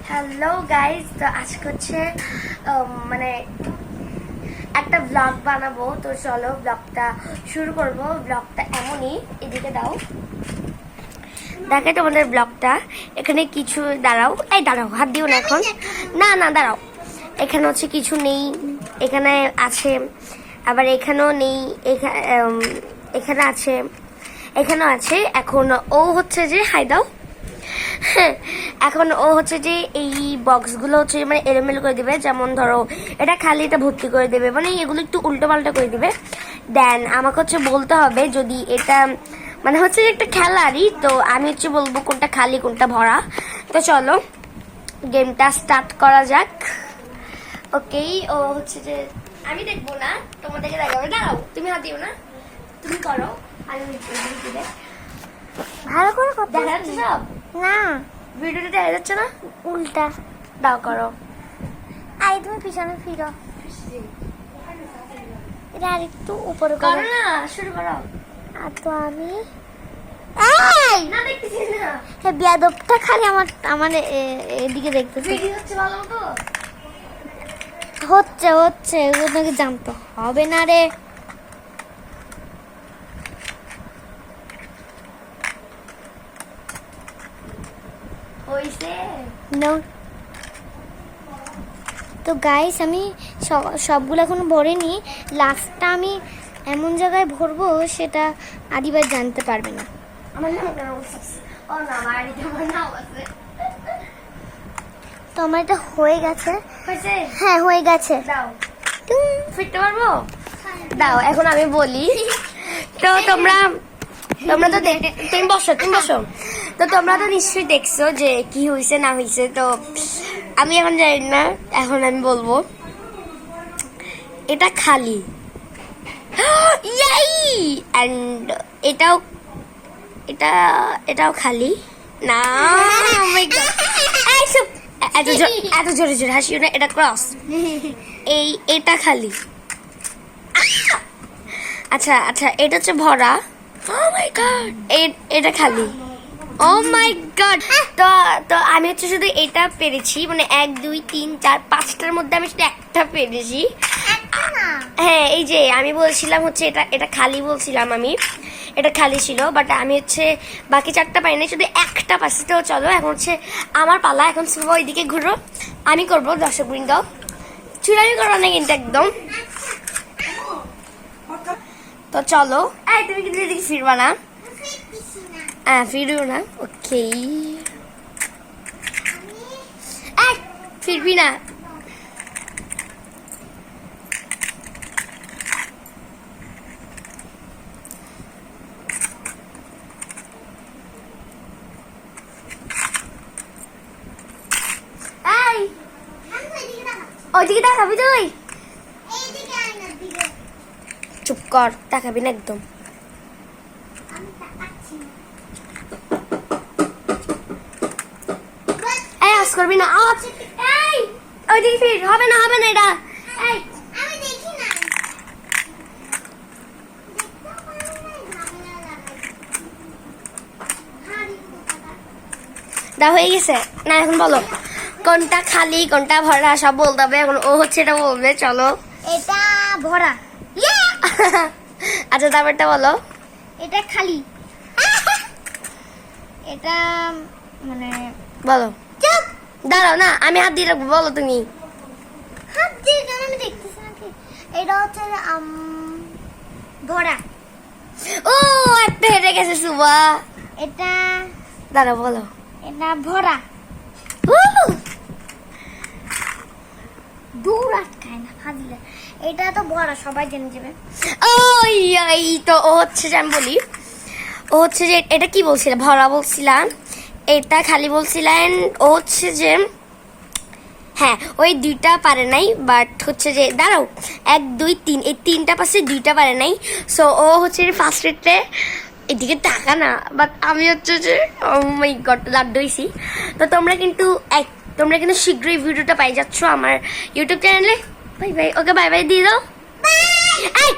Hello guys, তো আজকে হচ্ছে মানে একটা ব্লগ বানাবো। তো চলো ব্লগটা শুরু করব। ব্লগটা এমনই, এদিকে দাও, দেখে তোমাদের ব্লগটা। এখানে কিছু দাঁড়াও, এই দাঁড়াও, হাত দিও না এখন, না না দাঁড়াও। এখানে হচ্ছে কিছু নেই, এখানে আছে, আবার এখানেও নেই, এখানে আছে, এখানেও আছে। এখন ও হচ্ছে যে হাই দাও, এখন ও হচ্ছে যে এই বক্সগুলো হচ্ছে মানে এলোমেলো করে দিবে। যেমন ধরো এটা খালি, এটা ভর্তি করে দেবে, মানে এগুলো একটু উল্টো পাল্টা করে দিবে। দেন আমাকে হচ্ছে বলতে হবে যদি এটা মানে হচ্ছে যে একটা খেলারই, তো আমি হচ্ছে বলবো কোনটা খালি কোনটা ভরা। তো চলো গেমটা স্টার্ট করা যাক। ওকেই, ও হচ্ছে যে আমি দেখবো না, তোমাদেরকে দেখাবে। দাঁড়াও, তুমি হাত দিও না, তুমি করো, আমি দিলে ভালো করে দেখা যাচ্ছে সব। না, ভিডিওটা দেখা যাচ্ছে না, উল্টা দাও করো। আই তুমি পিছনে ফিরো, এটা আর একটু উপরে করো করো। না, শুরু করো। আর তো আমি এই না, দেখতেছি না, হ্যাঁ, বিয়াদবটা খালি আমার আমার এদিকে দেখতেছে। ভিডিও হচ্ছে ভালো মতো। হচ্ছে হচ্ছে ওনাকে জানতে হবে না রে। হইছে No. তো গাইস আমি সবগুলো এখনো ভরিনি। লাস্টটা আমি এমন জায়গায় ভরবো সেটা আদিবার জানতে পারবে না। আমার নাম কেন বলছিস? ও না, আমার এটা আমার নাম আছে। তো আমার এটা হয়ে গেছে। হয়েছে, হ্যাঁ হয়ে গেছে। দাও, ফিরতে পারবো? দাও, এখন আমি বলি। তো তোমরা তোমরা তো তুমি বসো, তুমি বসো। তো তোমরা তো নিশ্চয়ই দেখছো যে কি হয়েছে না হয়েছে। তো আমি এখন জানি না, এখন আমি বলবো এটা খালি। ইয়াই! এন্ড এটাও এটাও খালি না। Oh my God! এই সব এত জোরে জোরে হাসিও না, এটা ক্রস। এটা খালি। আচ্ছা আচ্ছা, এটা হচ্ছে ভরা। Oh my God! এটা খালি। Oh my God! তো তো আমি হচ্ছে শুধু এটা পেরেছি, মানে 1 2 3 4 5টার মধ্যে আমি শুধু একটা পেরেছি। হ্যাঁ, এই যে আমি বলছিলাম হচ্ছে এটা খালি বলছিলাম, আমি এটা খালি ছিল, বাট আমি হচ্ছে বাকি 4টা পাই নাই, শুধু একটা পাচ্ছি। তো চলো এখন হচ্ছে আমার পালা। এখন শুভ ওইদিকে ঘুরো, আমি করবো। দর্শক বৃন্দ চুরামি করো না কিন্তু একদম। তো চলো, এই তুমি কিন্তু এদিকে ফিরবা না, হ্যাঁ ফিরো না। ওকে, ফিরবি না। ওইদিকে তাকাবি তুই? চুপ কর, তাকাবি না একদম। এই আস করবি না, এই ওইদিকে ফির, হবে না হবে না এটা। এই দা হয়ে গেছে না, এখন বলো কোনটা খালি কোনটা ভরা সব বলতে হবে। এখন ও হচ্ছে এটা বলবে, চলো। এটা ভরা। আচ্ছা তারপরটা বলো। এটা খালি। এটা মানে বলো, দাঁড়াও না, আমি হাত দিয়ে রাখবো, বলো তুমি। হাত দিয়ে কেন, আমি দেখতেছি নাকি। এটা হচ্ছে ভরা। ও একটা হেরে গেছে সুবা। এটা দাঁড়াও বলো। এটা ভরা। দূর আটকায় না ফাজিলে। এটা তো ভরা, সবাই জেনে যাবে। এই তো ও হচ্ছে যে আমি বলি, ও হচ্ছে যে এটা কি বলছিলাম, ভরা বলছিলাম, এটা খালি বলছিলেন। ও হচ্ছে যে হ্যাঁ ওই 2টা পারে নাই, বাট হচ্ছে যে দাঁড়াও 1 2 3 এই 3টা পাশে 2টা পারে নাই। সো ও হচ্ছে ফার্স্ট রেটে এদিকে টাকা না, বাট আমি হচ্ছে যে ও মাই গড লাড্ডু হইছি। তো তোমরা কিন্তু শীঘ্রই ভিডিওটা পাই যাচ্ছ আমার ইউটিউব চ্যানেলে। Bye bye, okay bye bye দিয়ে দাও। এই